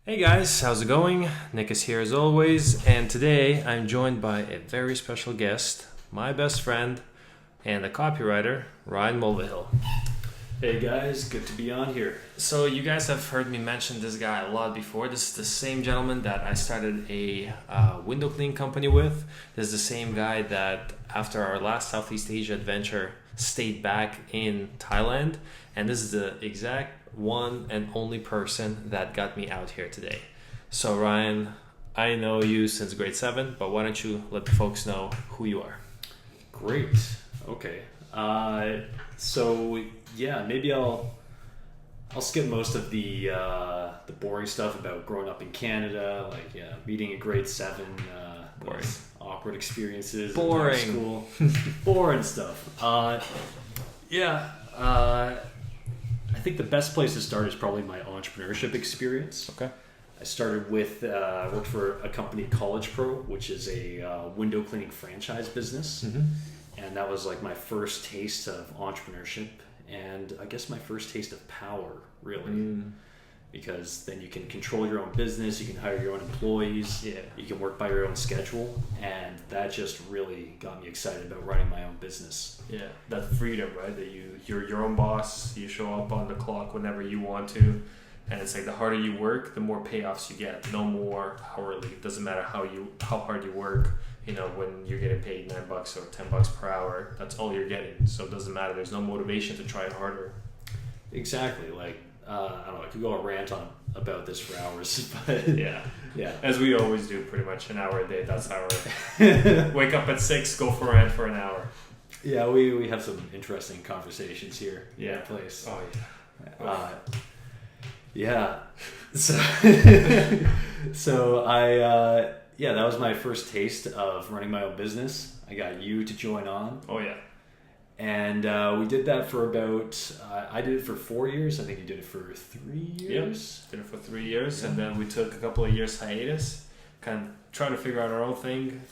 Hey guys, how's it going? Nick is here as always, and today I'm joined by a very special guest, my best friend and a copywriter, Ryan Mulvihill. Hey guys, good to be on here. So you guys have heard me mention this guy a lot before. This is the same gentleman that I started a window cleaning company with. This is the same guy that after our last Southeast Asia adventure stayed back in Thailand, and this is the exact one and only person that got me out here today. So Ryan, I know you since grade 7, but why don't you let the folks know who you are? Great. Okay. Maybe I'll skip most of the boring stuff about growing up in Canada, meeting in grade 7, Boring. those awkward experiences Boring. in school, boring stuff. I think the best place to start is probably my entrepreneurship experience. Okay. I started with worked for a company, College Pro, which is a window cleaning franchise business, and that was like my first taste of entrepreneurship, and I guess my first taste of power, really, because then you can control your own business, you can hire your own employees, you can work by your own schedule, and that just really got me excited about running my own business. Yeah, that freedom, right? That you're your own boss. You show up on the clock whenever you want to, and it's like the harder you work, the more payoffs you get. No more hourly. It doesn't matter how hard you work. You know, when you're getting paid $9 or $10 per hour, that's all you're getting. So it doesn't matter. There's no motivation to try harder. Exactly. I don't know. I could go on a rant about this for hours, but Yeah, as we always do, pretty much an hour a day. That's our wake up at 6, go for a rant for an hour. Yeah, we have some interesting conversations here in Yeah. that place. Oh Yeah. So, that was my first taste of running my own business. I got you to join on, Oh yeah. and we did that for about. I did it for 4 years. I think you did it for 3 years. Did it for 3 years, and then we took a couple of years hiatus, kind of tried to figure out our own thing.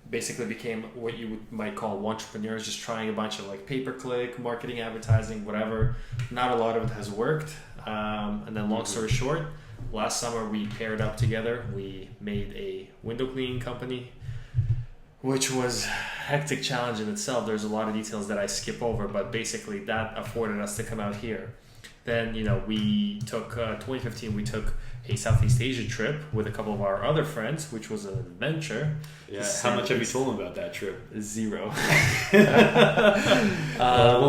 Basically became what you might call entrepreneurs, just trying a bunch of like pay-per-click, marketing, advertising, whatever. Not a lot of it has worked. And then long story short, last summer we paired up together. We made a window cleaning company, which was a hectic challenge in itself. There's a lot of details that I skip over, but basically that afforded us to come out here. Then, we took, 2015, we took a Southeast Asia trip with a couple of our other friends, which was an adventure. Yeah. How much have you told them about that trip? 0.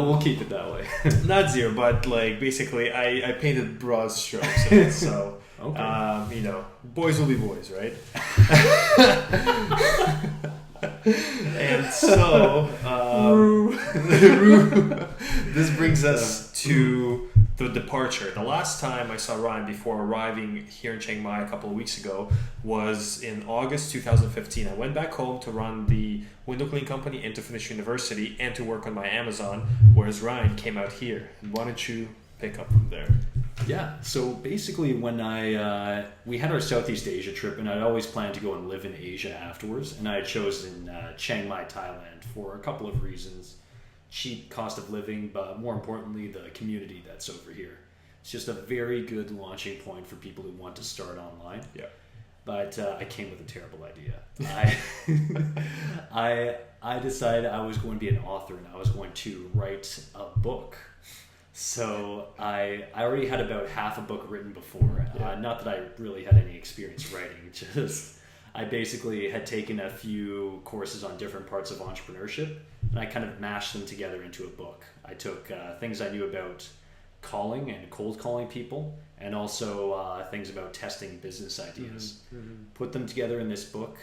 We'll keep it that way. Not 0, but basically I painted broad strokes of it. So, Okay. Boys will be boys, right? And so, this brings us to the departure. The last time I saw Ryan before arriving here in Chiang Mai a couple of weeks ago was in August 2015. I went back home to run the window cleaning company and to finish university and to work on my Amazon, whereas Ryan came out here. Why don't you pick up from there? Yeah, so basically when we had our Southeast Asia trip, and I'd always planned to go and live in Asia afterwards, and I had chosen Chiang Mai, Thailand for a couple of reasons. Cheap cost of living, but more importantly, the community that's over here. It's just a very good launching point for people who want to start online. Yeah. But I came with a terrible idea. I decided I was going to be an author, and I was going to write a book. So I already had about half a book written before. Not that I really had any experience writing, just I basically had taken a few courses on different parts of entrepreneurship, and I kind of mashed them together into a book. I took things I knew about calling and cold calling people, and also things about testing business ideas. Put them together in this book.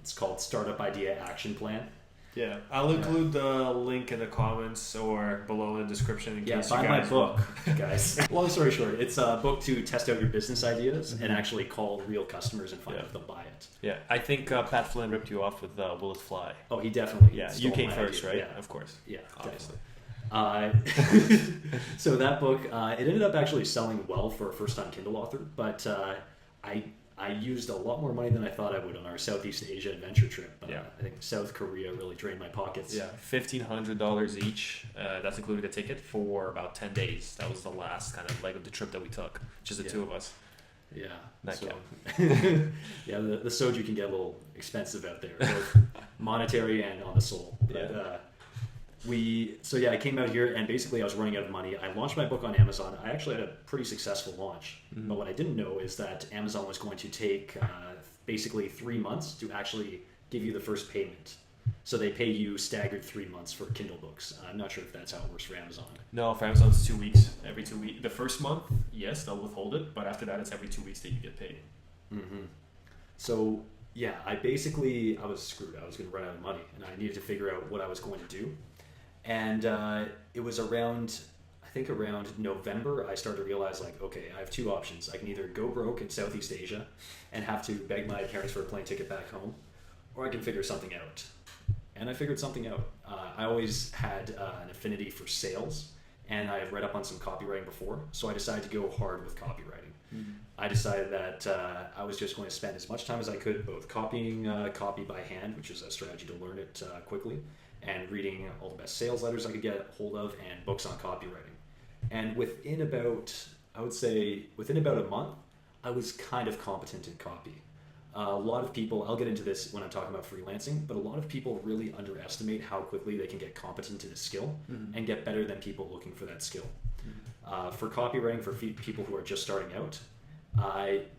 It's called Startup Idea Action Plan. Yeah, I'll include the link in the comments or below in the description in case you buy guys my book, guys. Long story short, it's a book to test out your business ideas and actually call real customers and find out if they'll buy it. Yeah, I think Pat Flynn ripped you off with Will It Fly. Oh, he definitely. Yeah, stole you came my first, idea. right? Yeah, Of course. Yeah, Obviously. So that book, it ended up actually selling well for a first-time Kindle author, but I I used a lot more money than I thought I would on our Southeast Asia adventure trip. I think South Korea really drained my pockets. Yeah, $1,500 each. That's including the ticket for about 10 days. That was the last kind of leg of the trip that we took, just the two of us. Yeah. That yeah, the soju can get a little expensive out there, both monetary and on the soul. But, I came out here and basically I was running out of money. I launched my book on Amazon. I actually had a pretty successful launch. Mm-hmm. But what I didn't know is that Amazon was going to take basically 3 months to actually give you the first payment. So they pay you staggered 3 months for Kindle books. I'm not sure if that's how it works for Amazon. No, for Amazon it's 2 weeks. Every 2 weeks. The first month, yes, they'll withhold it. But after that, it's every 2 weeks that you get paid. Mm-hmm. So, yeah, I was screwed. I was going to run out of money. And I needed to figure out what I was going to do. And it was around November, I started to realize, like, okay, I have two options. I can either go broke in Southeast Asia and have to beg my parents for a plane ticket back home, or I can figure something out. And I figured something out. I always had an affinity for sales, and I had read up on some copywriting before, so I decided to go hard with copywriting. Mm-hmm. I decided that I was just going to spend as much time as I could both copying copy by hand, which is a strategy to learn it quickly, and reading all the best sales letters I could get hold of and books on copywriting. And within about a month, I was kind of competent in copy. A lot of people, I'll get into this when I'm talking about freelancing, but a lot of people really underestimate how quickly they can get competent in a skill mm-hmm. and get better than people looking for that skill. Mm-hmm. For copywriting, for people who are just starting out,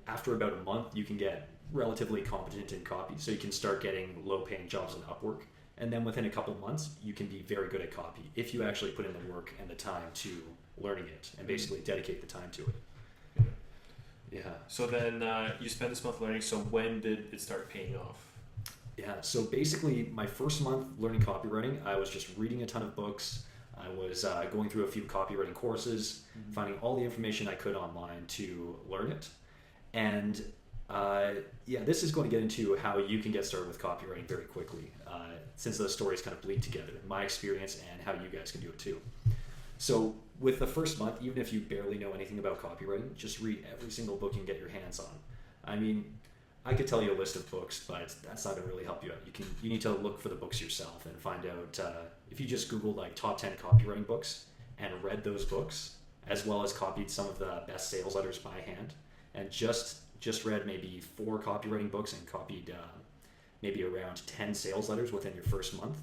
after about a month, you can get relatively competent in copy. So you can start getting low-paying jobs on Upwork. And then within a couple of months, you can be very good at copy if you actually put in the work and the time to learning it and basically dedicate the time to it. Yeah. So then you spent this month learning. So when did it start paying off? Yeah. So basically, my first month learning copywriting, I was just reading a ton of books. I was going through a few copywriting courses, mm-hmm. finding all the information I could online to learn it. And this is going to get into how you can get started with copywriting very quickly, since those stories kind of bleed together, my experience and how you guys can do it too. So with the first month, even if you barely know anything about copywriting, just read every single book you can get your hands on. I mean, I could tell you a list of books, but that's not going to really help you out. You need to look for the books yourself and find out, if you just Google like top 10 copywriting books and read those books, as well as copied some of the best sales letters by hand, and just read maybe 4 copywriting books and copied maybe around 10 sales letters within your first month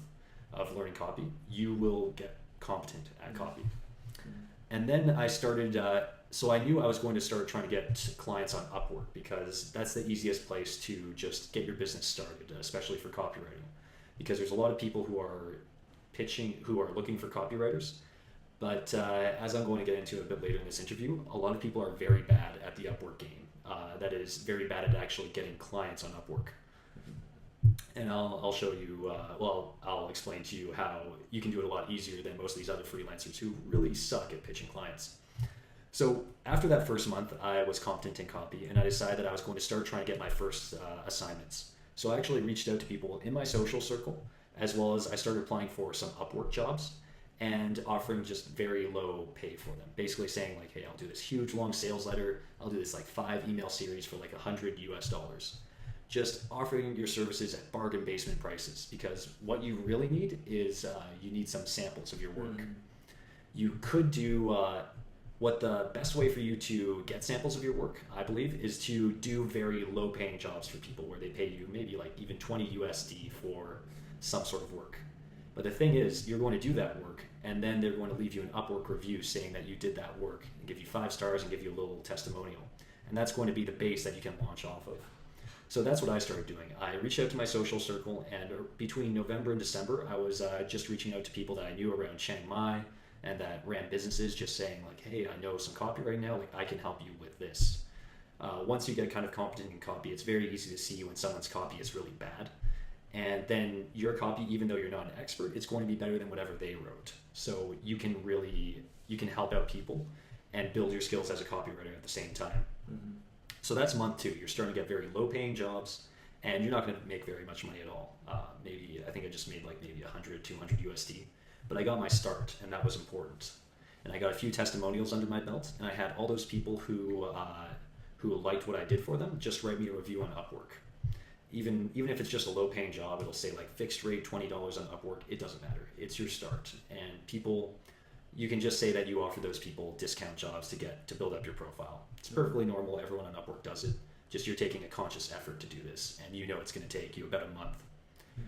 of learning copy, you will get competent at copy. And then I started, so I knew I was going to start trying to get clients on Upwork because that's the easiest place to just get your business started, especially for copywriting. Because there's a lot of people who are looking for copywriters. But as I'm going to get into a bit later in this interview, a lot of people are very bad at the Upwork game. That is very bad at actually getting clients on Upwork. And I'll show you, I'll explain to you how you can do it a lot easier than most of these other freelancers who really suck at pitching clients. So after that first month, I was competent in copy, and I decided that I was going to start trying to get my first assignments. So I actually reached out to people in my social circle, as well as I started applying for some Upwork jobs and offering just very low pay for them. Basically saying like, hey, I'll do this huge long sales letter. I'll do this like 5 email series for like $100 US. Just offering your services at bargain basement prices, because what you really need is you need some samples of your work. Mm. You could do what the best way for you to get samples of your work, I believe, is to do very low paying jobs for people where they pay you maybe like even 20 USD for some sort of work. But the thing is, you're going to do that work and then they're going to leave you an Upwork review saying that you did that work and give you 5 stars and give you a little testimonial. And that's going to be the base that you can launch off of. So that's what I started doing. I reached out to my social circle, and between November and December, I was just reaching out to people that I knew around Chiang Mai and that ran businesses, just saying like, hey, I know some copywriting now, like I can help you with this. Once you get kind of competent in copy, it's very easy to see when someone's copy is really bad. And then your copy, even though you're not an expert, it's going to be better than whatever they wrote. So you can help out people and build your skills as a copywriter at the same time. Mm-hmm. So that's month 2. You're starting to get very low-paying jobs, and you're not going to make very much money at all. I think I just made like maybe 100, 200 USD. But I got my start, and that was important. And I got a few testimonials under my belt, and I had all those people who who liked what I did for them, just write me a review on Upwork. Even if it's just a low paying job, it'll say like fixed rate $20 on Upwork. It doesn't matter. It's your start. And people, you can just say that you offer those people discount jobs to build up your profile. It's perfectly normal. Everyone on Upwork does it. Just you're taking a conscious effort to do this, and you know it's going to take you about a month.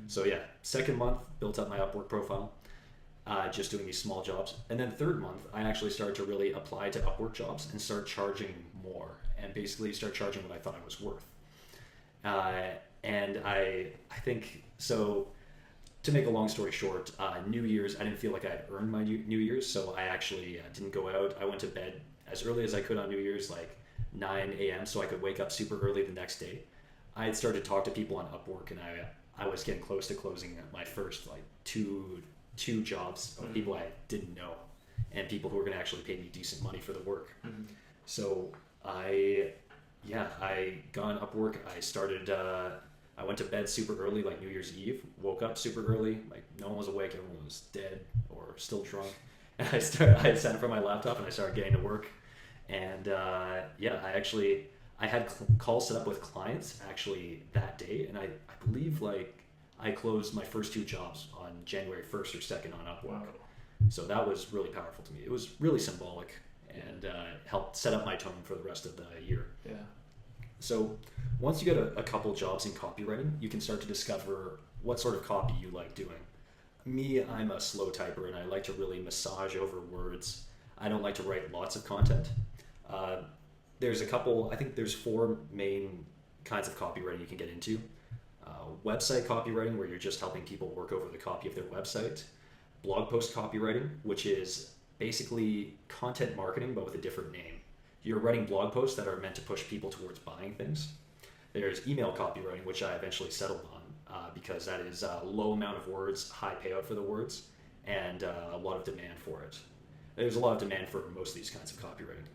So yeah, second month, built up my Upwork profile, just doing these small jobs. And then third month, I actually started to really apply to Upwork jobs and start charging more, and basically start charging what I thought I was worth. And I think, so to make a long story short, New Year's, I didn't feel like I had earned my New Year's, so I actually didn't go out. I went to bed as early as I could on New Year's, like 9 a.m., so I could wake up super early the next day. I had started to talk to people on Upwork, and I was getting close to closing my first like two jobs of people I didn't know, and people who were going to actually pay me decent money for the work. So I got on Upwork. I went to bed super early, like New Year's Eve, woke up super early, like no one was awake, everyone was dead or still drunk. And I sat in front of my laptop and I started getting to work. And I had calls set up with clients actually that day. And I believe like I closed my first two jobs on January 1st or 2nd on Upwork. Wow. So that was really powerful to me. It was really symbolic and helped set up my tone for the rest of the year. Yeah. So once you get a couple jobs in copywriting, you can start to discover what sort of copy you like doing. Me, I'm a slow typer and I like to really massage over words. I don't like to write lots of content. There's I think there's 4 main kinds of copywriting you can get into. Website copywriting, where you're just helping people work over the copy of their website. Blog post copywriting, which is basically content marketing but with a different name. You're writing blog posts that are meant to push people towards buying things. There's email copywriting, which I eventually settled on because that is a low amount of words, high payout for the words, and a lot of demand for it. There's a lot of demand for most of these kinds of copywriting.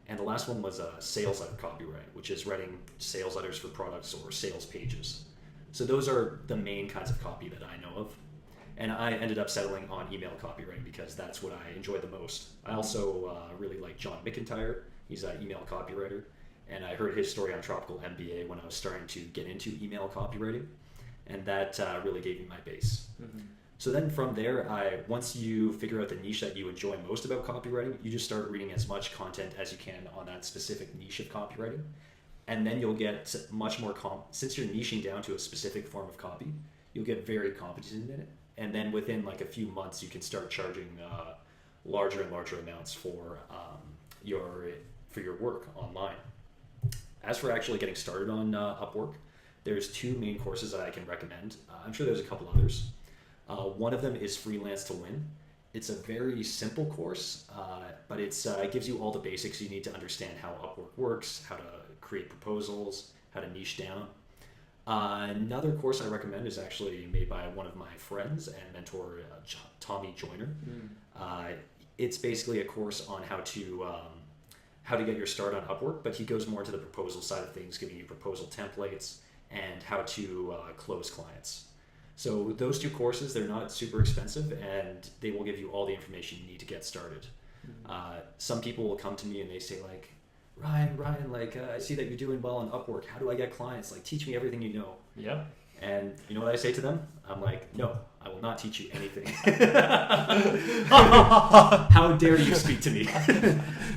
And the last one was sales letter copywriting, which is writing sales letters for products or sales pages. So those are the main kinds of copy that I know of. And I ended up settling on email copywriting because that's what I enjoy the most. I also really like John McIntyre. He's an email copywriter. And I heard his story on Tropical MBA when I was starting to get into email copywriting. And that really gave me my base. Mm-hmm. So then from there, once you figure out the niche that you enjoy most about copywriting, you just start reading as much content as you can on that specific niche of copywriting. And then you'll get much more, since you're niching down to a specific form of copy, you'll get very competent in it. And then within like a few months, you can start charging larger and larger amounts for your work online. As for actually getting started on Upwork, there's 2 main courses that I can recommend. I'm sure there's a couple others. One of them is Freelance to Win. It's a very simple course, but it gives you all the basics you need to understand how Upwork works, how to create proposals, how to niche down. Another course I recommend is actually made by one of my friends and mentor, Tommy Joyner. It's basically a course on how to get your start on Upwork, but he goes more to the proposal side of things, giving you proposal templates and how to close clients. So those 2 courses, they're not super expensive and they will give you all the information you need to get started. Some people will come to me and they say like, Ryan, like I see that you're doing well on Upwork. How do I get clients? Like, teach me everything you know. Yep. And you know what I say to them? I'm like, no, I will not teach you anything. How dare you speak to me?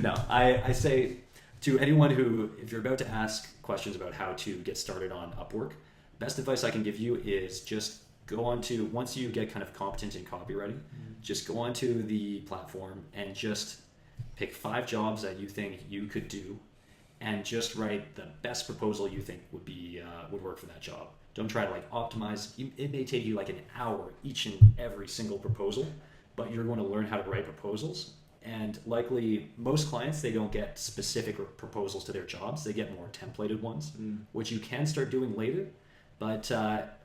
No, I say to anyone who, if you're about to ask questions about how to get started on Upwork, best advice I can give you is just go on to, once you get kind of competent in copywriting, just go onto the platform and just pick 5 jobs that you think you could do and just write the best proposal you think would work for that job. Don't try to like optimize. It may take you like an hour each and every single proposal, but you're going to learn how to write proposals. And likely most clients, they don't get specific proposals to their jobs. They get more templated ones, which you can start doing later. But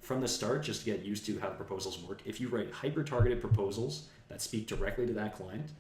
from the start, just to get used to how the proposals work, if you write hyper-targeted proposals that speak directly to that client,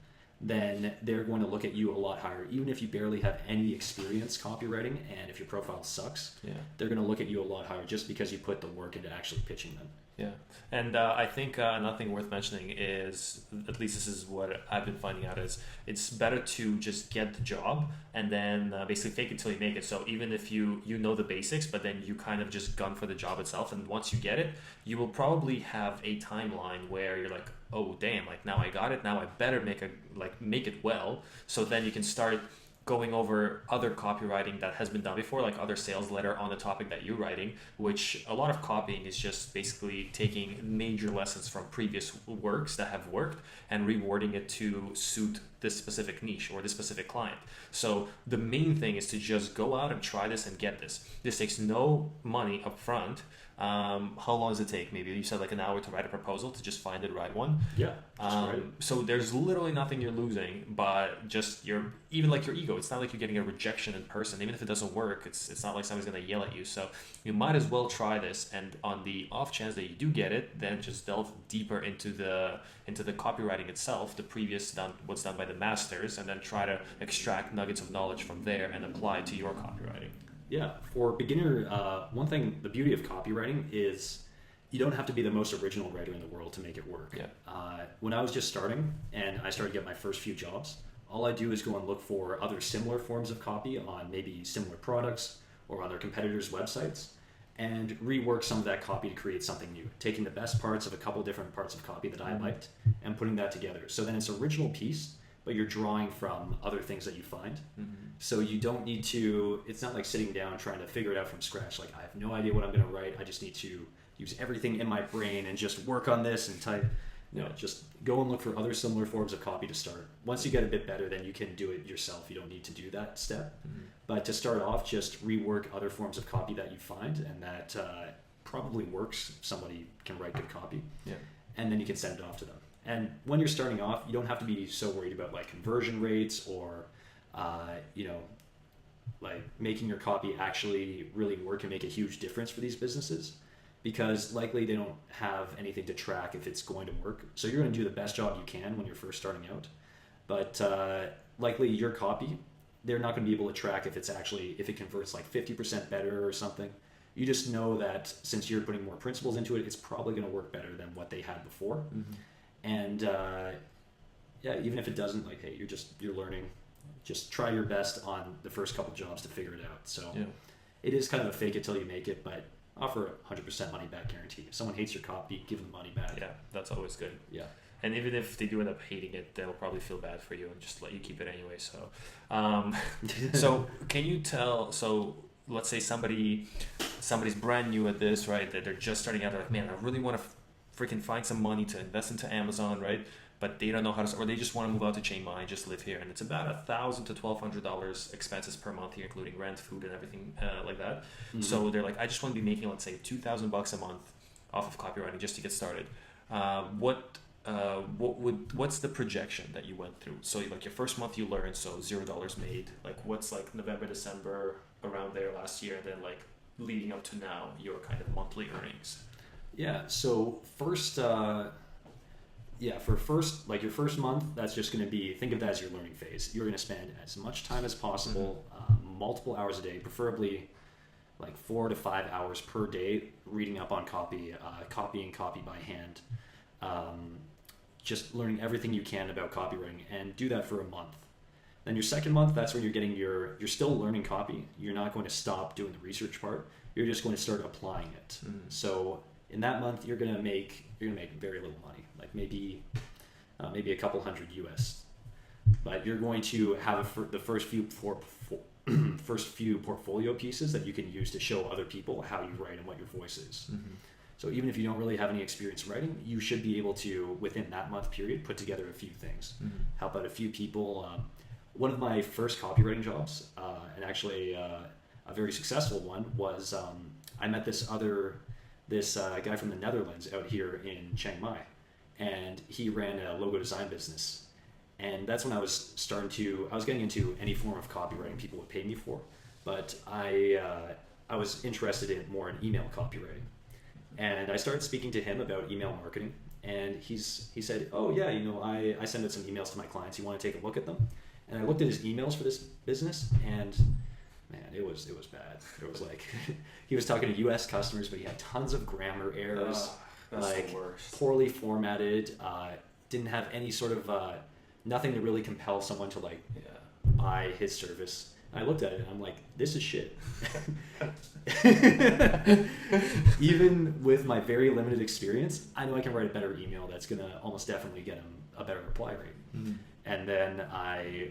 then they're going to look at you a lot higher. Even if you barely have any experience copywriting, and if your profile sucks, they're going to look at you a lot higher just because you put the work into actually pitching them. Yeah, and I think another thing worth mentioning is, at least this is what I've been finding out, is it's better to just get the job and then basically fake it till you make it. So even if you know the basics, but then you kind of just gun for the job itself, and once you get it, you will probably have a timeline where you're like, oh damn, like now I got it, now I better make it well. So then you can start going over other copywriting that has been done before, like other sales letter on the topic that you're writing, which a lot of copying is just basically taking major lessons from previous works that have worked and rewording it to suit this specific niche or this specific client. So the main thing is to just go out and try this and get this. This takes no money up front. How long does it take? Maybe you said like an hour to write a proposal to just find the right one. Yeah. Right. So there's literally nothing you're losing, but just even like your ego. It's not like you're getting a rejection in person. Even if it doesn't work, it's not like somebody's gonna yell at you. So you might as well try this. And on the off chance that you do get it, then just delve deeper into the copywriting itself, what's done by the masters, and then try to extract nuggets of knowledge from there and apply it to your copywriting. Yeah, for beginner, one thing, the beauty of copywriting is you don't have to be the most original writer in the world to make it work. Yeah. When I was just starting and I started to get my first few jobs, all I do is go and look for other similar forms of copy on maybe similar products or on their competitors' websites, and rework some of that copy to create something new, taking the best parts of a couple different parts of copy that I liked and putting that together. So then it's an original piece, but you're drawing from other things that you find. So you don't need to, it's not like sitting down trying to figure it out from scratch. Like, I have no idea what I'm going to write. I just need to use everything in my brain and just work on this and type. No, just go and look for other similar forms of copy to start. Once you get a bit better, then you can do it yourself. You don't need to do that step. But to start off, just rework other forms of copy that you find and that probably works. Somebody can write good copy. Yeah. And then you can send it off to them. And when you're starting off, you don't have to be so worried about like conversion rates or, like making your copy actually really work and make a huge difference for these businesses, because likely they don't have anything to track if it's going to work. So you're going to do the best job you can when you're first starting out. But likely your copy, they're not going to be able to track if it converts like 50% better or something. You just know that since you're putting more principles into it, it's probably going to work better than what they had before. And even if it doesn't, like, hey, you're learning. Just try your best on the first couple jobs to figure it out. So it is kind of a fake it till you make it, but offer 100% money back guarantee. If someone hates your copy, give them money back. Yeah, that's always good. Yeah. And even if they do end up hating it, they'll probably feel bad for you and just let you keep it anyway. So, so can you tell? So let's say somebody's brand new at this, right? That they're just starting out. They're like, man, I really want to freaking find some money to invest into Amazon, right? But they don't know how to, or they just want to move out to Chiang Mai and just live here, and it's about $1,000 to $1,200 expenses per month here, including rent, food, and everything like that. So they're like, I just want to be making, let's say, $2,000 a month off of copywriting just to get started. What's the projection that you went through? So like your first month you learned, so $0 made. Like what's like November, December around there last year, and then like leading up to now, your kind of monthly earnings. Yeah. So your first month, that's just going to be, think of that as your learning phase. You're going to spend as much time as possible, multiple hours a day, preferably like 4 to 5 hours per day, reading up on copy, copying copy by hand, just learning everything you can about copywriting, and do that for a month. Then your second month, that's when you're still learning copy. You're not going to stop doing the research part. You're just going to start applying it. So in that month, you're going to make very little money, like maybe a couple $100 US. But you're going to have the first few portfolio pieces that you can use to show other people how you write and what your voice is. So even if you don't really have any experience writing, you should be able to, within that month period, put together a few things, help out a few people. One of my first copywriting jobs, and actually a very successful one, was I met this guy from the Netherlands out here in Chiang Mai, and he ran a logo design business. And that's when I was getting into any form of copywriting people would pay me for, but I was interested more in email copywriting. And I started speaking to him about email marketing, and he said, oh yeah, I send out some emails to my clients. You want to take a look at them? And I looked at his emails for this business, and man, it was bad. It was like he was talking to U.S. customers, but he had tons of grammar errors. That's like the worst. poorly formatted, didn't have any sort of nothing to really compel someone to like buy his service. I looked at it and I'm like, this is shit. Even with my very limited experience, I know I can write a better email that's going to almost definitely get him a better reply rate. Mm-hmm. And then I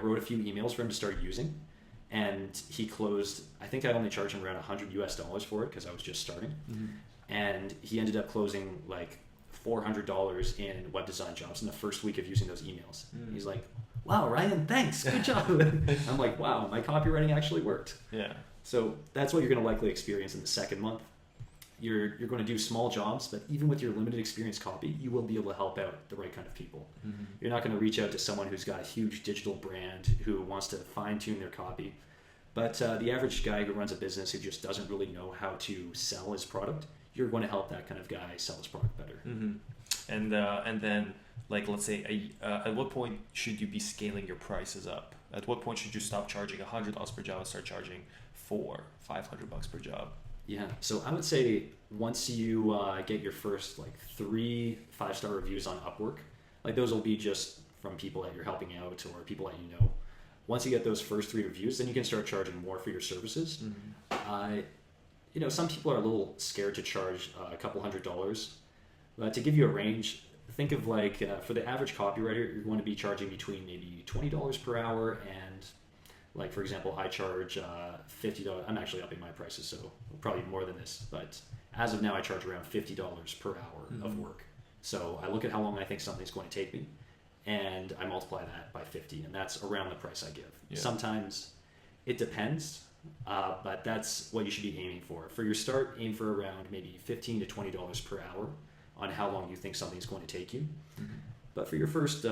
wrote a few emails for him to start using, and he closed, I think I only charged him around $100 for it because I was just starting. Mm-hmm. And he ended up closing like $400 in web design jobs in the first week of using those emails. Mm. He's like, wow, Ryan, thanks. Good job. I'm like, wow, my copywriting actually worked. Yeah. So that's what you're going to likely experience in the second month. You're going to do small jobs, but even with your limited experience copy, you will be able to help out the right kind of people. Mm-hmm. You're not going to reach out to someone who's got a huge digital brand who wants to fine-tune their copy. But the average guy who runs a business who just doesn't really know how to sell his product, you're going to help that kind of guy sell his product better. Mm-hmm. And then, like, let's say, at what point should you be scaling your prices up? At what point should you stop charging $100 per job and start charging $400-$500 per job? Yeah, so I would say once you get your first like 3 5-star reviews on Upwork, like those will be just from people that you're helping out or people that you know. Once you get those first 3 reviews, then you can start charging more for your services. Mm-hmm. Some people are a little scared to charge a couple $100s. But to give you a range, think of like for the average copywriter, you're going to be charging between maybe $20 per hour and, like, for example, I charge $50. I'm actually upping my prices, so probably more than this. But as of now, I charge around $50 per hour mm-hmm. of work. So I look at how long I think something's going to take me, and I multiply that by 50, and that's around the price I give. Yeah. Sometimes it depends, but that's what you should be aiming for. For your start, aim for around maybe $15 to $20 per hour on how long you think something's going to take you. Mm-hmm. But for your first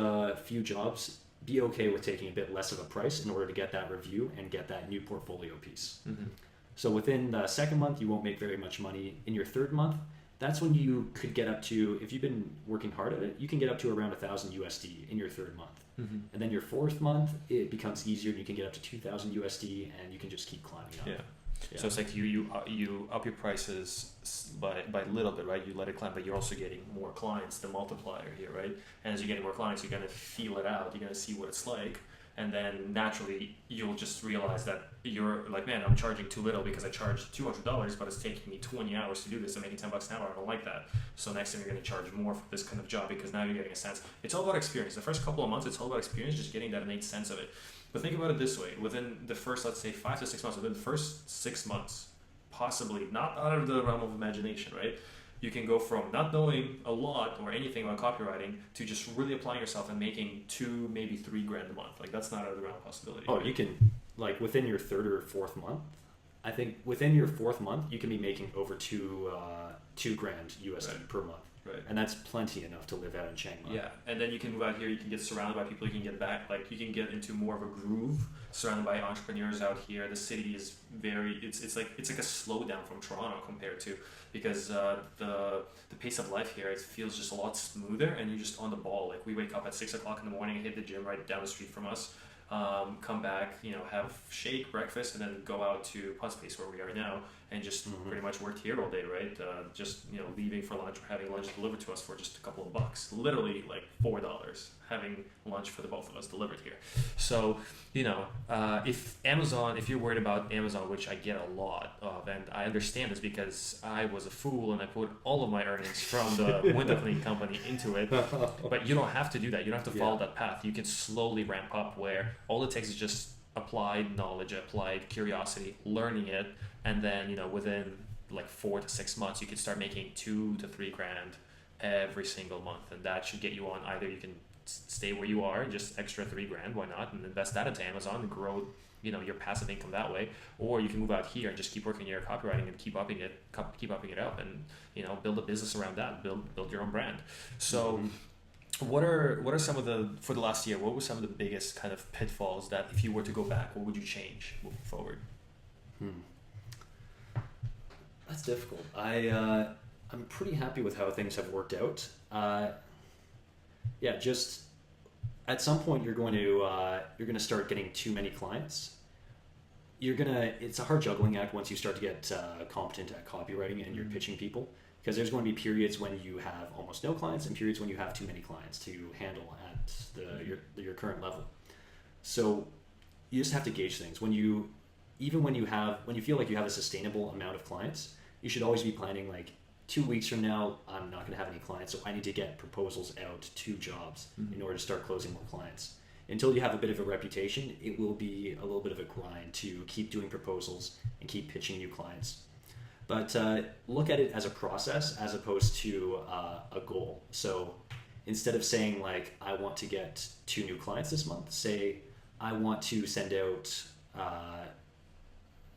few jobs, be okay with taking a bit less of a price in order to get that review and get that new portfolio piece. Mm-hmm. So within the second month, you won't make very much money. In your third month, that's when you could get up to, if you've been working hard at it, you can get up to around 1,000 USD in your third month. Mm-hmm. And then your fourth month, it becomes easier and you can get up to 2,000 USD and you can just keep climbing up. Yeah. Yeah. So it's like you up your prices by little bit, right? You let it climb, but you're also getting more clients, the multiplier here, right? And as you're getting more clients, you're going to feel it out. You're going to see what it's like. And then naturally, you'll just realize that you're like, man, I'm charging too little because I charged $200, but it's taking me 20 hours to do this. I'm making $10 an hour. I don't like that. So next time you're going to charge more for this kind of job because now you're getting a sense. It's all about experience. The first couple of months, it's all about experience, just getting that innate sense of it. But think about it this way: within the first, let's say, 5 to 6 months, within the first 6 months, possibly not out of the realm of imagination, right? You can go from not knowing a lot or anything about copywriting to just really applying yourself and making $2, maybe $3,000 a month. Like, that's not out of the realm of possibility. Oh, right? You can, like, within your third or fourth month. I think within your fourth month, you can be making over $2,000 USD right. per month. Right. And that's plenty enough to live out in Chiang Mai. Yeah, and then you can move out here, you can get surrounded by people, you can get back, like, you can get into more of a groove, surrounded by entrepreneurs out here. The city is very, it's like a slowdown from Toronto compared to, because the pace of life here, it feels just a lot smoother, and you're just on the ball. Like, we wake up at 6 o'clock in the morning, hit the gym right down the street from us, come back, have shake, breakfast, and then go out to Pun Space where we are now, and just mm-hmm. pretty much work here all day, right? Leaving for lunch or having lunch delivered to us for just a couple of bucks, literally like $4, having lunch for the both of us delivered here. So, if you're worried about Amazon, which I get a lot of, and I understand this because I was a fool and I put all of my earnings from the window cleaning company into it, but you don't have to do that. You don't have to follow that path. You can slowly ramp up where all it takes is just applied knowledge, applied curiosity, learning it, and then within like 4 to 6 months you can start making $2,000 to $3,000 every single month, and that should get you on. Either you can stay where you are, just extra $3,000, why not, and invest that into Amazon and grow your passive income that way, or you can move out here and just keep working your copywriting and keep upping it up, and build a business around that, build your own brand. So mm-hmm. What are some of for the last year, what were some of the biggest kind of pitfalls that if you were to go back, what would you change moving forward? That's difficult. I'm pretty happy with how things have worked out. Just at some point you're going to start getting too many clients. it's a hard juggling act once you start to get competent at copywriting and you're pitching people, because there's going to be periods when you have almost no clients and periods when you have too many clients to handle at your current level. So you just have to gauge things. When you feel like you have a sustainable amount of clients, you should always be planning like 2 weeks from now, I'm not going to have any clients, so I need to get proposals out to jobs in order to start closing more clients. Until you have a bit of a reputation, it will be a little bit of a grind to keep doing proposals and keep pitching new clients. But look at it as a process as opposed to a goal. So instead of saying like, I want to get 2 new clients this month, say I want to send out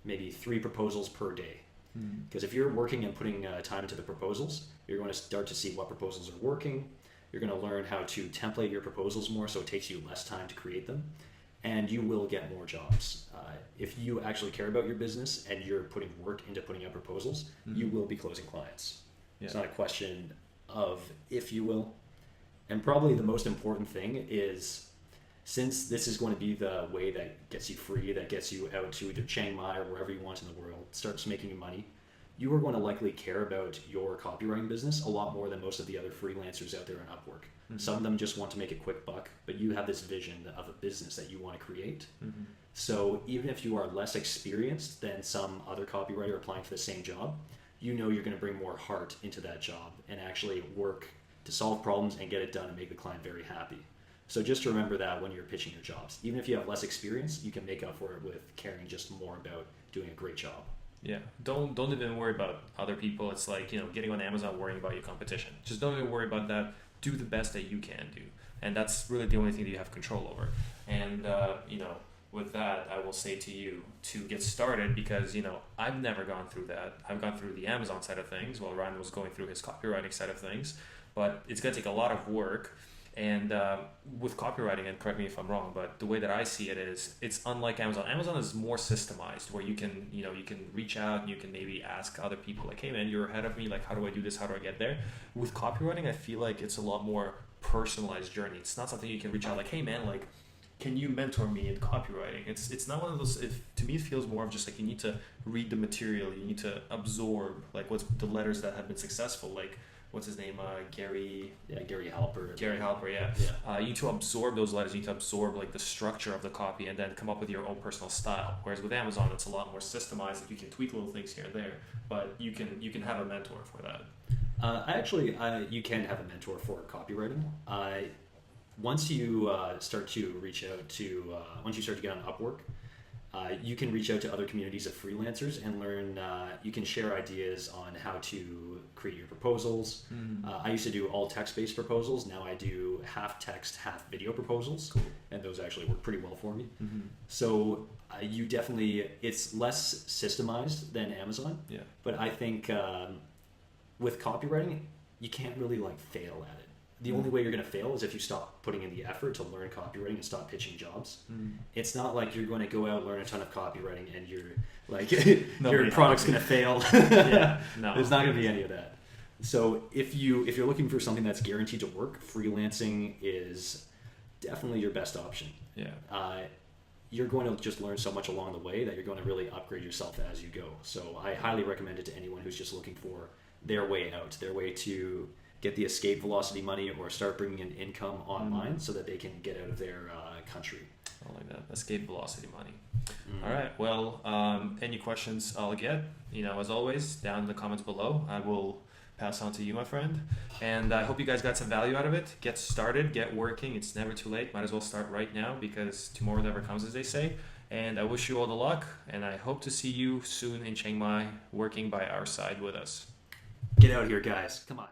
maybe 3 proposals per day. Because if you're working and putting time into the proposals, you're going to start to see what proposals are working. You're going to learn how to template your proposals more, so it takes you less time to create them, and you will get more jobs. If you actually care about your business and you're putting work into putting out proposals, you will be closing clients. Yeah. It's not a question of if you will. And probably the most important thing is, since this is going to be the way that gets you free, that gets you out to either Chiang Mai or wherever you want in the world, starts making you money, you are going to likely care about your copywriting business a lot more than most of the other freelancers out there on Upwork. Some of them just want to make a quick buck, but you have this vision of a business that you want to create. So even if you are less experienced than some other copywriter applying for the same job, you know you're going to bring more heart into that job and actually work to solve problems and get it done and make the client very happy. So just remember that when you're pitching your jobs. Even if you have less experience, you can make up for it with caring just more about doing a great job. Yeah, don't even worry about other people. It's like, getting on Amazon, worrying about your competition. Just don't even worry about that. Do the best that you can do. And that's really the only thing that you have control over. And, with that, I will say to you to get started, because, I've never gone through that. I've gone through the Amazon side of things while Ryan was going through his copywriting side of things. But it's going to take a lot of work. And with copywriting, and correct me if I'm wrong, but the way that I see it is, it's unlike Amazon. Amazon is more systemized, where you can reach out and you can maybe ask other people like, hey man, you're ahead of me, like how do I do this? How do I get there? With copywriting, I feel like it's a lot more personalized journey. It's not something you can reach out like, hey man, like, can you mentor me in copywriting? It's not one of those. To me, it feels more of just like you need to read the material, you need to absorb like what's the letters that have been successful, like. What's his name? Gary Halper. Gary Halper, yeah. You need to absorb those letters. You need to absorb like the structure of the copy, and then come up with your own personal style. Whereas with Amazon, it's a lot more systemized. Like you can tweak little things here and there, but you can have a mentor for that. You can have a mentor for copywriting. Once you start to reach out to, once you start to get on Upwork, you can reach out to other communities of freelancers and learn. You can share ideas on how to create your proposals. I used to do all text-based proposals. Now I do half text, half video proposals, and those actually work pretty well for me. So you definitely, it's less systemized than Amazon. Yeah. But I think with copywriting, you can't really like fail at it. The only way you're going to fail is if you stop putting in the effort to learn copywriting and stop pitching jobs. It's not like you're going to go out, learn a ton of copywriting, and you're like your product's going to fail. Yeah, no. There's not going to be any of that. So if you're looking for something that's guaranteed to work, freelancing is definitely your best option. Yeah. You're going to just learn so much along the way that you're going to really upgrade yourself as you go. So I highly recommend it to anyone who's just looking for their way out, their way to get the escape velocity money or start bringing in income online so that they can get out of their country. I like that. Escape velocity money. All right. Well, any questions I'll get, as always, down in the comments below. I will pass on to you, my friend. And I hope you guys got some value out of it. Get started. Get working. It's never too late. Might as well start right now, because tomorrow never comes, as they say. And I wish you all the luck. And I hope to see you soon in Chiang Mai, working by our side with us. Get out here, guys. Come on.